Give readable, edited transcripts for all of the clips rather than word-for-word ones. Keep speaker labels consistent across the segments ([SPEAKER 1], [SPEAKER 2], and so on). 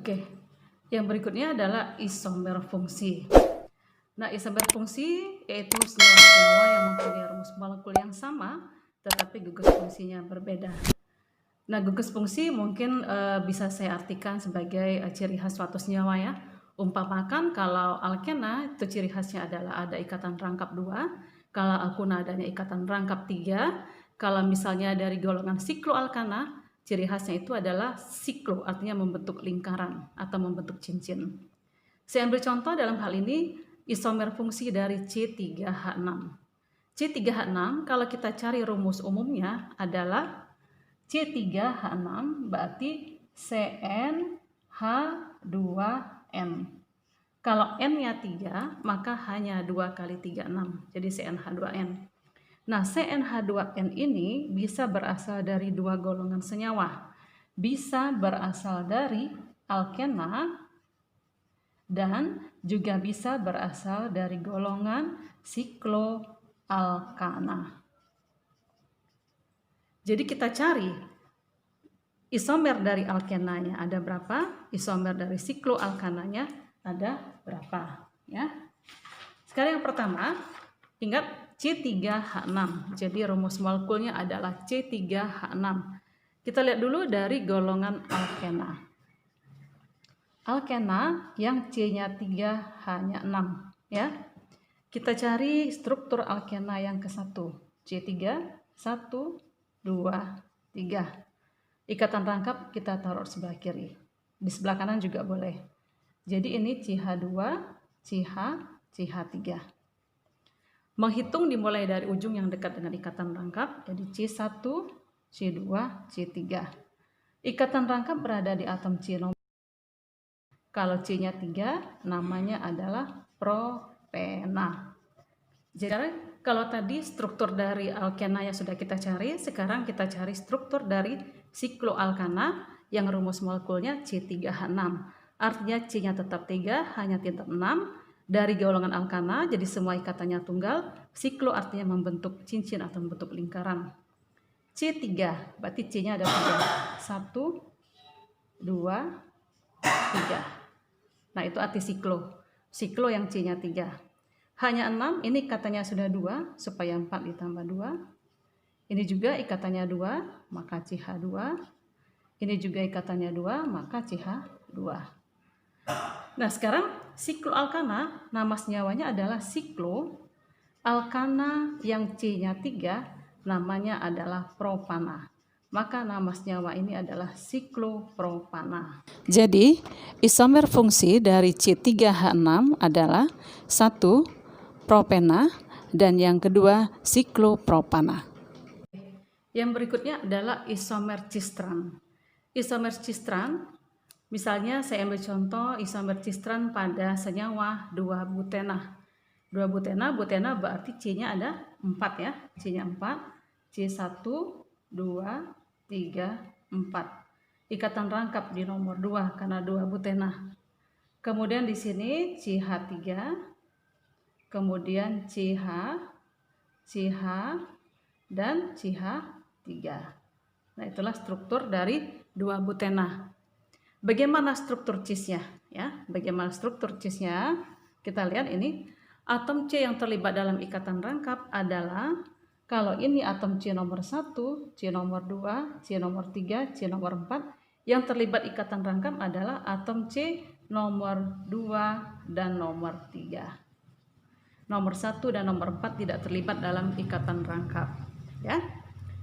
[SPEAKER 1] Oke, yang berikutnya adalah isomer fungsi. Nah, isomer fungsi yaitu senyawa-senyawa yang mempunyai rumus molekul yang sama, tetapi gugus fungsinya berbeda. Nah, gugus fungsi mungkin bisa saya artikan sebagai ciri khas suatu senyawa ya. Umpamakan kalau alkena itu ciri khasnya adalah ada ikatan rangkap 2, kalau alkuna adanya ikatan rangkap 3, kalau misalnya dari golongan sikloalkana, ciri khasnya itu adalah siklo, artinya membentuk lingkaran atau membentuk cincin. Saya ambil contoh dalam hal ini isomer fungsi dari C3H6. C3H6 kalau kita cari rumus umumnya adalah C3H6 berarti CnH2n. Kalau N-nya 3, maka hanya 2 kali 3, 6. Jadi CnH2n. Nah, CnH2n ini bisa berasal dari dua golongan senyawa. Bisa berasal dari alkena dan juga bisa berasal dari golongan sikloalkana. Jadi kita cari isomer dari alkenanya ada berapa, isomer dari sikloalkananya ada berapa, ya. Sekarang yang pertama, ingat C3H6. Jadi rumus molekulnya adalah C3H6. Kita lihat dulu dari golongan alkena. Alkena yang C-nya 3, H-nya 6, ya. Kita cari struktur alkena yang ke-1. C3, 1, 2, 3. Ikatan rangkap kita taruh sebelah kiri. Di sebelah kanan juga boleh. Jadi ini CH2, CH, CH3. Menghitung dimulai dari ujung yang dekat dengan ikatan rangkap, jadi C1, C2, C3. Ikatan rangkap berada di atom C nomor. Kalau C-nya 3, namanya adalah propena. Jadi kalau tadi struktur dari alkena yang sudah kita cari, sekarang kita cari struktur dari sikloalkana yang rumus molekulnya C3H6. Artinya C-nya tetap 3, hanya tetap 6. Dari golongan alkana, jadi semua ikatannya tunggal. Siklo artinya membentuk cincin atau membentuk lingkaran. C3, berarti C-nya ada 3. 1, 2, 3. Nah, itu arti siklo. Siklo yang C-nya 3. Hanya 6, ini ikatannya sudah 2, supaya 4 ditambah 2. Ini juga ikatannya 2, maka CH2. Ini juga ikatannya 2, maka CH2. Nah, sekarang sikloalkana, nama senyawanya adalah siklo. Alkana yang C-nya 3, namanya adalah propana. Maka nama senyawa ini adalah siklopropana. Jadi, isomer fungsi dari C3H6 adalah 1, propena, dan yang kedua siklopropana. Yang berikutnya adalah isomer cistran. Isomer cistran, misalnya saya ambil contoh isomer cistran pada senyawa 2-butena. 2-butena, butena berarti C-nya ada 4 ya. C-nya 4, C1, 2, 3, 4. Ikatan rangkap di nomor 2 karena 2-butena. Kemudian di sini CH3, kemudian CH, CH, dan CH3. Nah, itulah struktur dari 2-butena. Bagaimana struktur cis-nya? Ya, bagaimana struktur cis-nya? Kita lihat ini. Atom C yang terlibat dalam ikatan rangkap adalah, kalau ini atom C nomor 1, C nomor 2, C nomor 3, C nomor 4, yang terlibat ikatan rangkap adalah atom C nomor 2 dan nomor 3. Nomor 1 dan nomor 4 tidak terlibat dalam ikatan rangkap. Ya.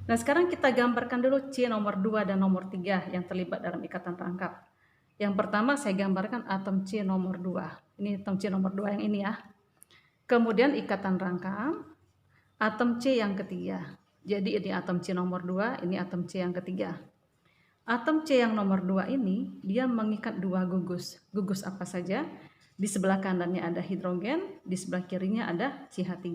[SPEAKER 1] Nah, sekarang kita gambarkan dulu C nomor 2 dan nomor 3 yang terlibat dalam ikatan rangkap. Yang pertama saya gambarkan atom C nomor 2. Ini atom C nomor 2 yang ini ya. Kemudian ikatan rangkap, atom C yang ketiga. Jadi ini atom C nomor 2, ini atom C yang ketiga. Atom C yang nomor 2 ini, dia mengikat dua gugus. Gugus apa saja? Di sebelah kanannya ada hidrogen, di sebelah kirinya ada CH3.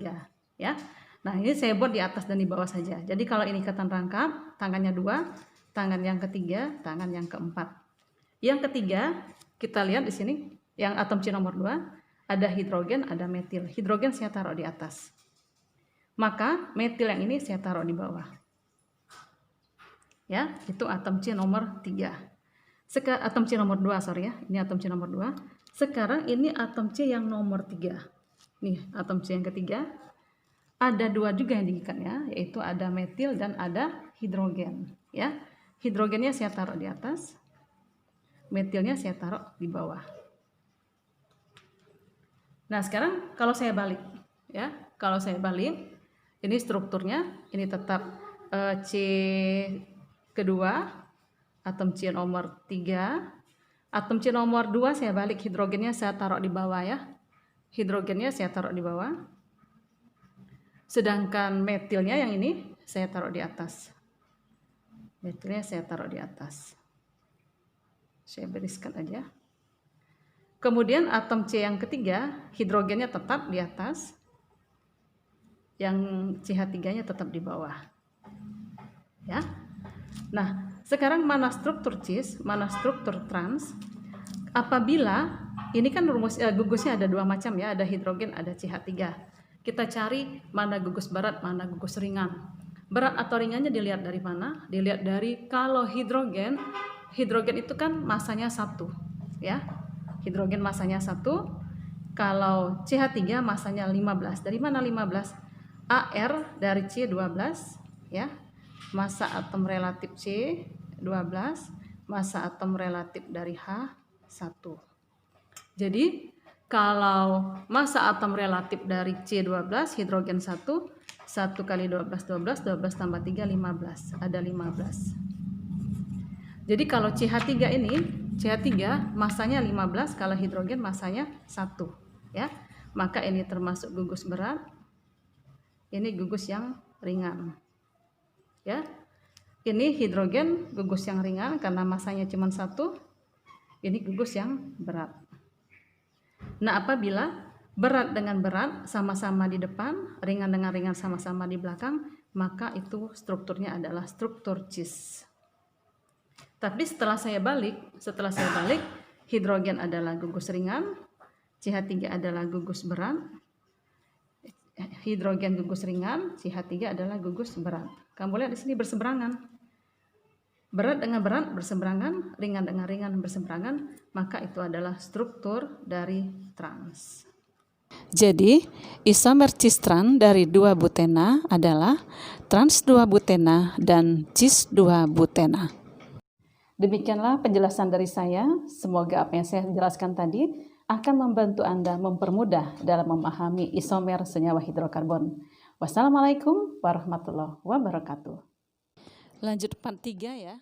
[SPEAKER 1] Ya. Nah, ini saya buat di atas dan di bawah saja. Jadi kalau ini ikatan rangkap, tangannya 2, tangan yang ketiga, tangan yang keempat. Yang ketiga, kita lihat di sini, yang atom C nomor 2, ada hidrogen, ada metil. Hidrogen saya taruh di atas. Maka metil yang ini saya taruh di bawah. Ya, itu atom C nomor 3. Atom C nomor 2, sorry ya. Ini atom C nomor 2. Sekarang ini atom C yang nomor 3. Nih, atom C yang ketiga. Ada 2 juga yang diikat ya, yaitu ada metil dan ada hidrogen ya. Hidrogennya saya taruh di atas, metilnya saya taruh di bawah. Nah, sekarang kalau saya balik ya, kalau saya balik, ini strukturnya, ini tetap C kedua, atom C nomor 3, atom C nomor 2 saya balik, hidrogennya saya taruh di bawah ya. Hidrogennya saya taruh di bawah. Sedangkan metilnya yang ini saya taruh di atas. Metilnya saya taruh di atas. Saya beriskan aja. Kemudian atom C yang ketiga, hidrogennya tetap di atas. Yang CH3-nya tetap di bawah. Ya. Nah, sekarang mana struktur cis, mana struktur trans? Apabila ini kan gugusnya ada 2 macam ya, ada hidrogen, ada CH3. Kita cari mana gugus berat, mana gugus ringan. Berat atau ringannya dilihat dari mana? Dilihat dari kalau hidrogen itu kan masanya 1 ya. Hidrogen masanya 1. Kalau CH3 masanya 15. Dari mana 15? AR dari C 12 ya. Massa atom relatif C 12, massa atom relatif dari H 1. Jadi kalau massa atom relatif dari C12 hidrogen 1 kali 12 tambah 3 15, ada 15. Jadi kalau CH3 ini, CH3 masanya 15, kalau hidrogen masanya 1 ya. Maka ini termasuk gugus berat. Ini gugus yang ringan. Ya. Ini hidrogen gugus yang ringan karena masanya cuma 1. Ini gugus yang berat. Nah, apabila berat dengan berat sama-sama di depan, ringan dengan ringan sama-sama di belakang, maka itu strukturnya adalah struktur cis. Tapi setelah saya balik, hidrogen adalah gugus ringan, CH3 adalah gugus berat, hidrogen gugus ringan, CH3 adalah gugus berat. Kamu lihat di sini berseberangan. Berat dengan berat berseberangan, ringan dengan ringan berseberangan, maka itu adalah struktur dari trans.
[SPEAKER 2] Jadi, isomer cis-tran dari 2-butena adalah trans 2-butena dan cis 2-butena.
[SPEAKER 1] Demikianlah penjelasan dari saya. Semoga apa yang saya jelaskan tadi akan membantu Anda mempermudah dalam memahami isomer senyawa hidrokarbon. Wassalamualaikum warahmatullahi wabarakatuh.
[SPEAKER 2] Lanjut part 3 ya.